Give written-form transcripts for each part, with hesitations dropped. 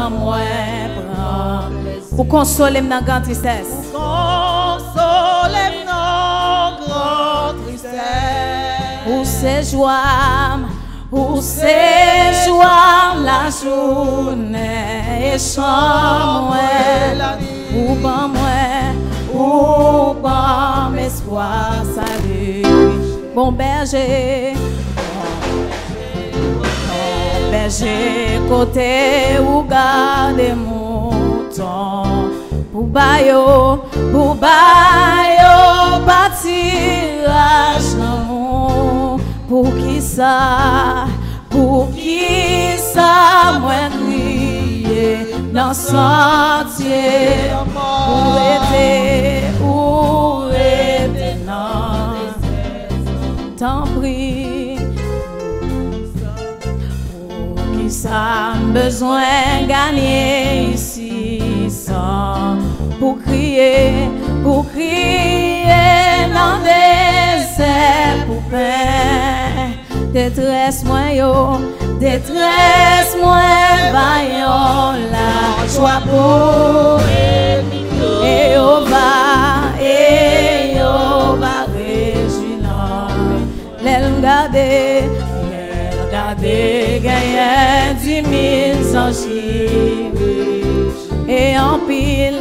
ban moi prend. Pour consoler dans grande tristesse. Consoler dans grande tristesse. Pour ces joies, pour ces joies la journée et chant moi. Pour ban moi, pour ban espoir salut. Bon berger, berger côté ou garde mouton. Pour bayo pâtirage l'amour. Pour qui ça moi crier dans sentier. Où était non, t'en prie. Pour qui ça besoin gagner ici sans pour crier dans des airs pour peine. Détresse moi vaillant la joie pour et on va réjouissant. L'aile garder gagner 10 000 anges et en pile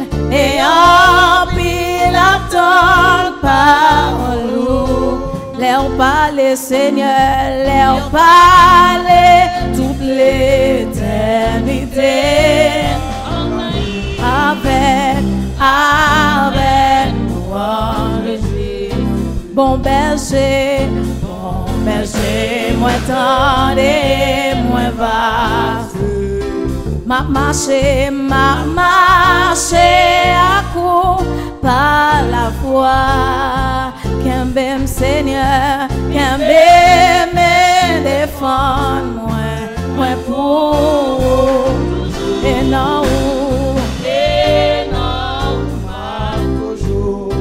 attendent parole. Leur parler Seigneur, leur parler toute l'éternité. Avec moi, bon berger, moi tendez, moi va. Ma marché à coup par la foi. Qu'un bem Seigneur, qu'un bem me défend moi pour et non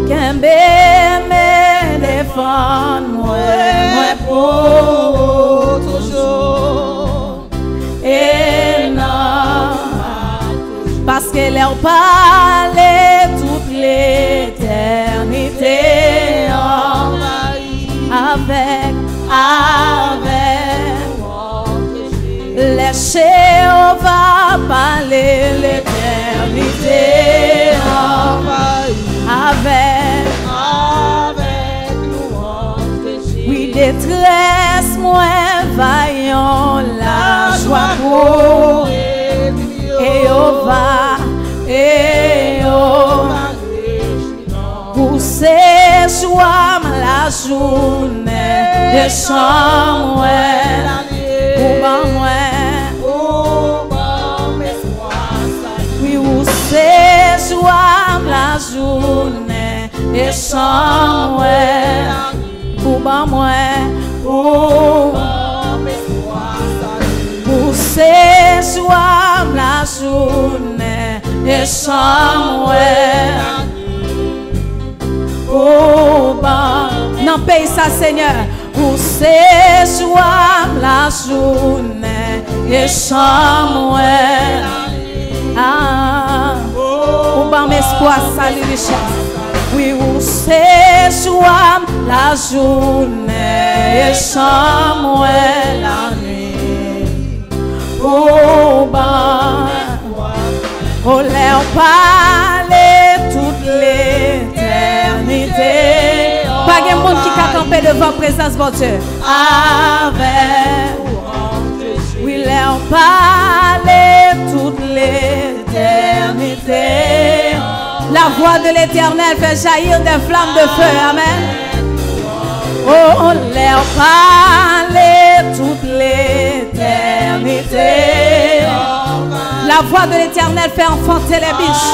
qu'un bem me défend moi pour toujours et non parce qu'elle a parlé toute l'éternité. Avec laissez on va parler l'éternité. Avec oui détresse moi vaillant la joie pour et on va pour ces joies la journée de chant oui où ces joies la journée de chant pour ces joies la journée de chant non paye ça Seigneur pour ces joies la journée et chant pour ban espoir salut richesse. Oui où ces joies la journée et chant la nuit. Oh leur parler toute l'éternité. Pas de monde qui a campé devant la présence de Dieu. Avec oui leur parler toute l'éternité. La voix de l'Éternel fait jaillir des flammes de feu. Amen. Oh leur parler toute l'éternité. La voix de l'Éternel fait enfanter les biches.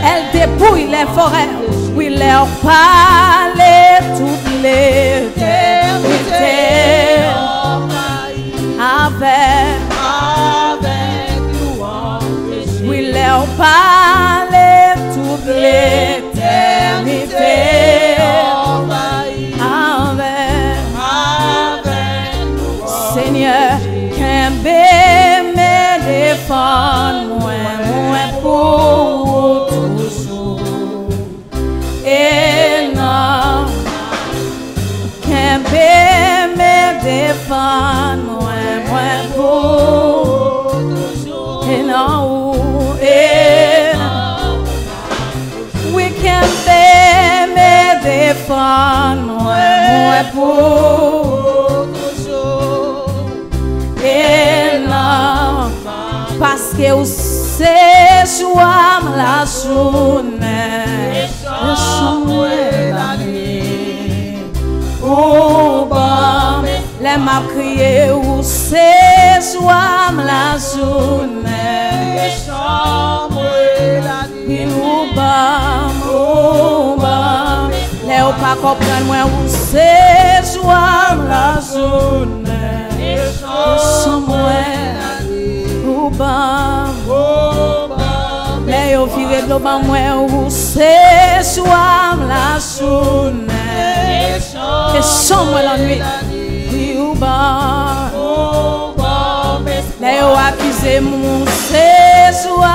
Elle dépouille les forêts. Oui, leur parler toute l'éternité. Avec oui, leur parler toute l'éternité. Seigneur, qu'un bébé me défend moi. parce que ou c'est joie la journée et chambre la nuit. Oh bon, les m'a crié ou c'est joie la journée et chambre la nuit. Oh bon, les ou pas comprendre moi ou c'est joie la journée et chambre la nuit. Oh bon, les ou viré de l'eau moi ou c'est joie la journée et chambre la nuit. Les ou accusé mon séjour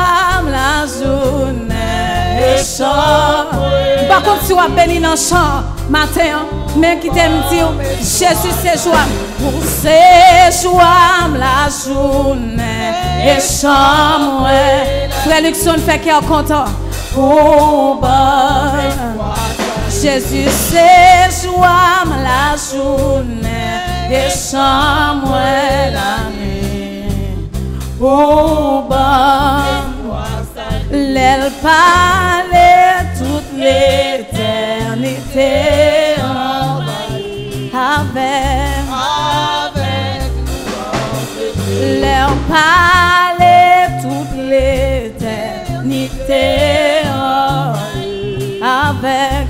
la journée et chant. Par contre si vous béni dans chant matin, mais qui t'aime dire Jésus séjour mon séjour la journée et chant. Frère Luxon fait qu'il est content. Oh bah Jésus séjour la journée et chant la nuit. Oh bah l'aile parlait toute l'éternité avec l'aile parlait toute l'éternité avec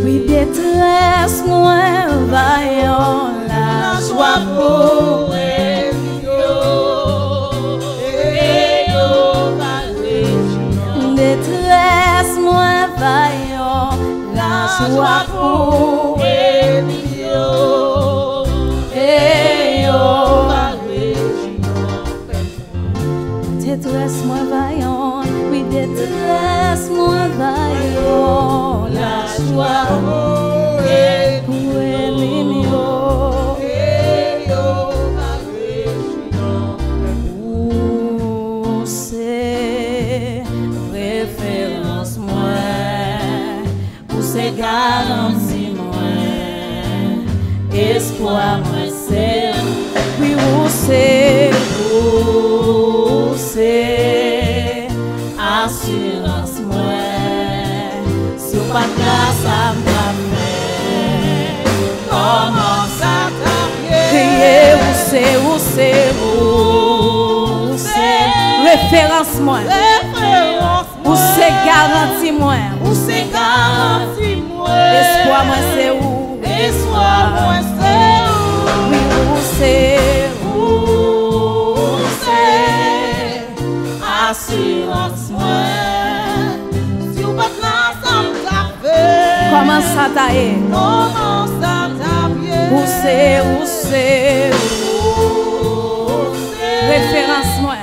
oui détresse moins vaillant la joie pour détresse moins vaillant la joie pour détresse moins vaillant, oui détresse moins vaillant la joie pour c'est référence moins, c'est garantie moins, espoir moins c'est, oui c'est assurance moins, si on pas grâce à moi, comment ça t'a crié, où c'est référence moi, où c'est garantie moi, espoir moi c'est où, oui où c'est assurance moi, si ou pas là ça t'a fait, comment ça t'a fait, où c'est référence moi,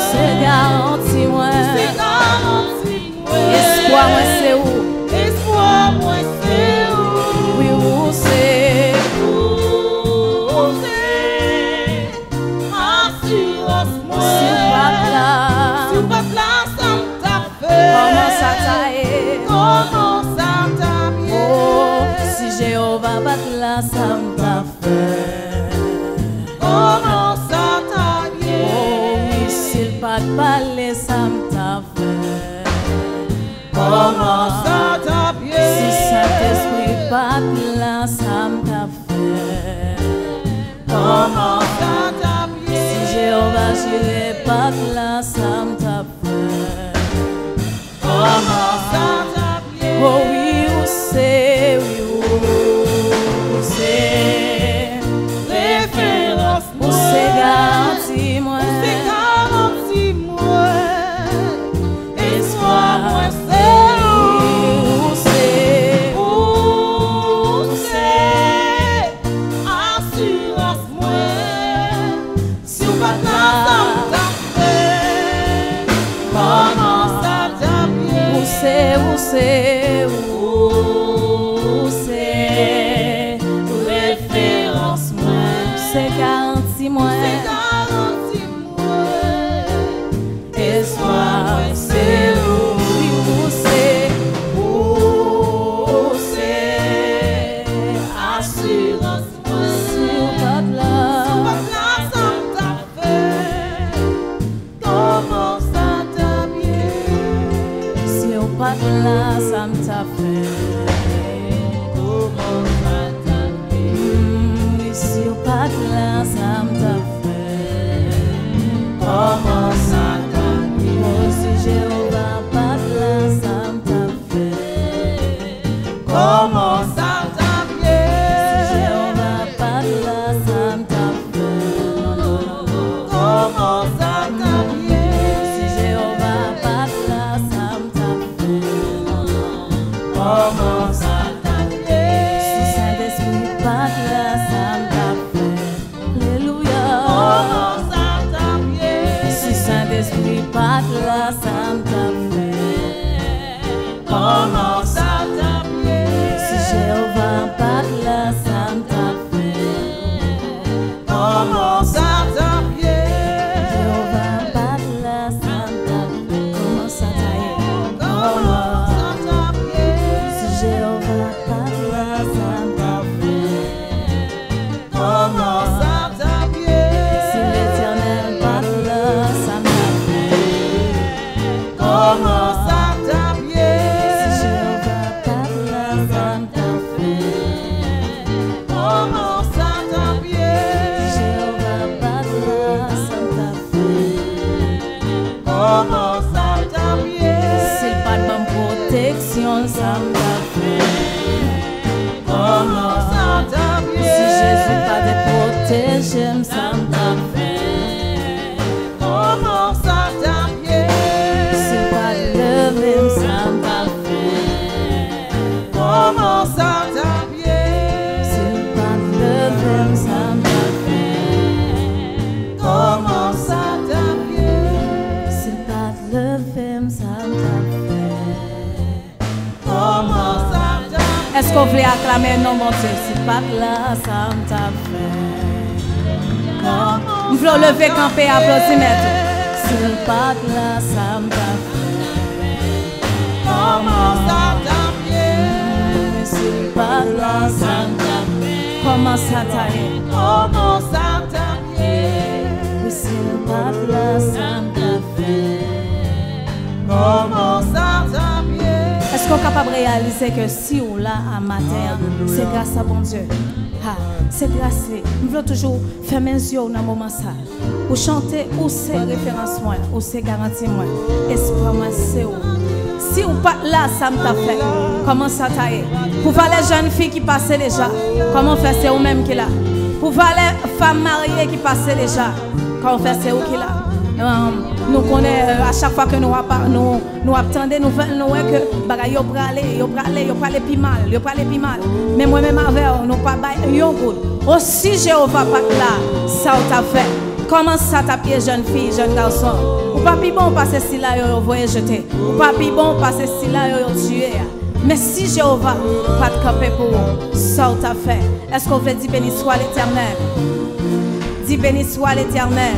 c'est garantie moi, espoir moi c'est où, oui où c'est assurance moi, si ou pas là ça t'a fait, comment ça t'a fait, oh si Jéhovah pas là ça t'a fait, comment ça t'a fait, oh oui s'il pas parler ça t'a fait, comment ça t'a fait, si Saint-Esprit pas là ça t'a fait, comment ça t'a fait, si Jéhovah j'irai pas là ça t'a fait, comment ça t'a fait, oh oui où c'est référence où c'est garantie moi, espoir moi c'est où c'est assurance moi, si ou pas là ça t'a fait, comment ça t'a fait, où c'est référence moi, c'est garantie moi, espoir c'est où c'est assurance moi, si ou pas là pas de là, ça m'a fait. Comment ça t'a fait? Oh, si Jéhovah pas de là, ça m'a fait. Comment ça t'a fait? Si Jéhovah pas de là, ça m'a fait. Comment ça t'a fait? Si Jéhovah pas de là, ça m'a fait. Comment ça t'a fait? Si Saint-Esprit pas de là, ça m'a fait. Alléluia. Comment ça t'a fait? Si Saint-Esprit pas de là, ça m'a fait. Comment ça t'a fait? Si Jéhovah pas de là, ça m'a fait. Comment ça t'a fait? Jéhovah pas de là, ça m'a fait. Comment ça t'a fait? Comment ça t'a fait? Si Jéhovah pas de là, ça m'a fait. Comment ça t'a fait? Si l'Éternel pas de là, ça m'a fait. Comment ça t'a fait? Si Jéhovah pas de là, ça m'a fait. Comment ça t'a fait? Si Jéhovah pas de là, ça m'a fait. Comment ça t'a fait? S'il pas de bonne protection, ça m'a fait. Comment ça t'a fait? Si Jésus pas de protéger, ça m'a fait. Comment ça t'a fait? S'il pas de lever, ça m'a fait. Comment ça t'a fait? S'il pas de lever, ça m'a fait. Comment ça t'a fait? S'il pas de lever, ça m'a fait. Comment ça t'a fait? Est-ce qu'on voulait acclamer non mon Dieu? S'il pas de là, ça m'a fait. Nous voulons lever, camper, applaudir. S'il pas de là, ça m'a fait. Comment ça t'a fait? S'il pas de là, ça m'a fait. Comment ça t'a fait? Comment ça t'a fait? S'il pas de là, ça m'a fait. Comment ça t'a fait? Est-ce qu'on est capable de réaliser que si on l'a à matin, c'est grâce à bon Dieu? C'est grâce. Nous voulons toujours fermer les yeux dans un moment ça. Ou chanter, ou c'est référence moi, ou c'est garantie moi. Espoir moi, c'est où. Si ou pas là, ça m'a fait. Comment ça t'a fait? Pour voir les jeunes filles qui passaient déjà, comment faire c'est eux-mêmes qui là. Pour voir les femmes mariées qui passaient déjà, comment faire c'est eux qui là. Nous connaissons à chaque fois que nous attendons, nous voyons que bagay yo prale pi mal. Mais moi-même avec nous pas bail yon good. Aussi Jéhovah pas là, ça t'a fait. Comment ça t'a pied jeune fille, jeune garçon? Ou pas pi bon passer si là yo voyez jeter. Ou pas pi bon passer si là yo tuer. Mais si Jéhovah pas de camper pour vous, ça t'a fait. Est-ce qu'on veut dire béni soit l'Éternel? Dis béni soit l'Éternel.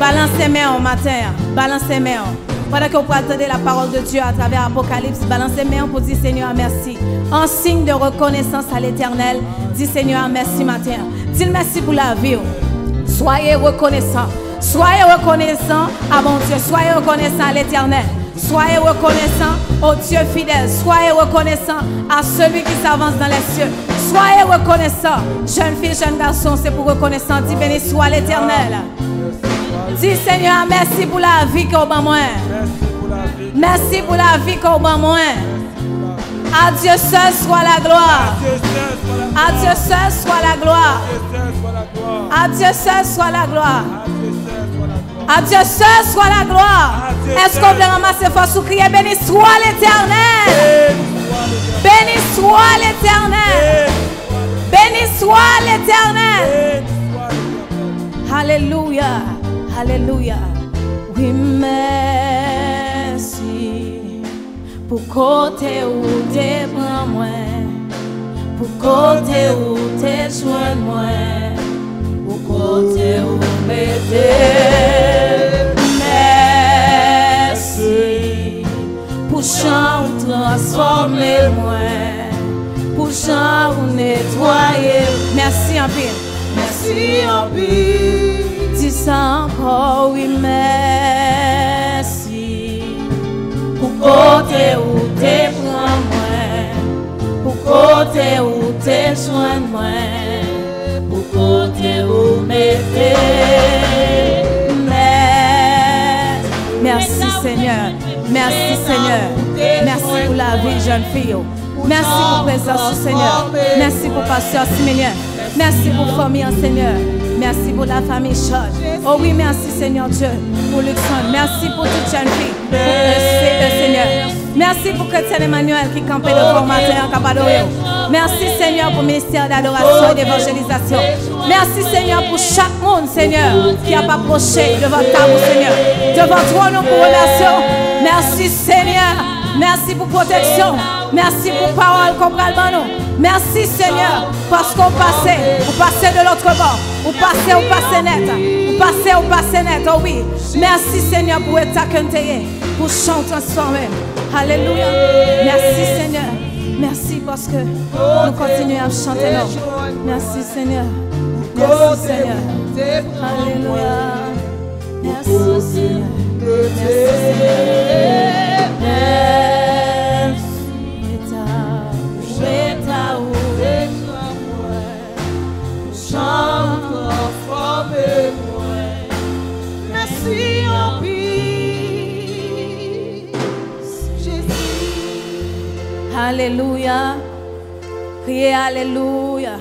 Balancez mains au matin, balancez mains. Pendant que vous entendez la parole de Dieu à travers l'Apocalypse, balancez mains pour dire Seigneur merci. En signe de reconnaissance à l'Éternel, dis Seigneur merci matin. Dis merci pour la vie. Soyez reconnaissants. Soyez reconnaissants à mon Dieu. Soyez reconnaissants à l'Éternel. Soyez reconnaissants au Dieu fidèle. Soyez reconnaissants à celui qui s'avance dans les cieux. Soyez reconnaissants. Jeune fille, jeune garçon, c'est pour reconnaissant. Dis béni soit l'Éternel. Dis Seigneur, merci pour la vie qu'on m'a moins. Merci pour la vie qu'on m'a moins. À Dieu seul soit la gloire. À Dieu seul soit la gloire. À Dieu seul soit la gloire. À Dieu seul soit la gloire. Est-ce qu'on peut ramasser force ou crier béni soit l'Éternel? Béni soit l'Éternel. Béni soit l'Éternel. Alléluia. Alléluia. Oui, merci pour côté où t'es prends moi, pour côté où t'es joint moi, pour côté où m'aider. Merci pour chant transformer moi, pour chant nettoyer. Merci en pile. Merci en pile. Dis ça encore, oui, merci. Pour côté où t'es prends moi, pour côté où t'es joint moi, pour côté côté où mettez. Merci Seigneur. Merci Seigneur. Merci pour la vie jeune fille. Merci pour la présence du Seigneur. Merci pour pasteur Siméon. Merci pour la famille Seigneur. Merci pour la famille Charles. Oh oui, merci Seigneur Dieu pour Luxembourg. Merci pour toute jeune fille. Pour le Seigneur. Merci pour Chrétien Emmanuel qui campait devant matin en Cappadoce. Merci Seigneur pour le ministère d'adoration et d'évangélisation. Merci Seigneur pour chaque monde Seigneur qui a approché devant table Seigneur. Devant toi nous pour relation. Merci Seigneur. Merci pour protection. Merci pour parole qu'on prend nous. Merci Seigneur parce qu'on passait de l'autre bord. Vous passez net. Vous passez net. Oh oui. Merci Seigneur pour état pour chant transformé. Alléluia. Merci Seigneur. Merci parce que nous continuons à chanter. Merci Seigneur. Merci Seigneur. Alléluia. Merci Seigneur. Merci Seigneur. Merci en paix, Jésus. Alléluia. Priez Alléluia.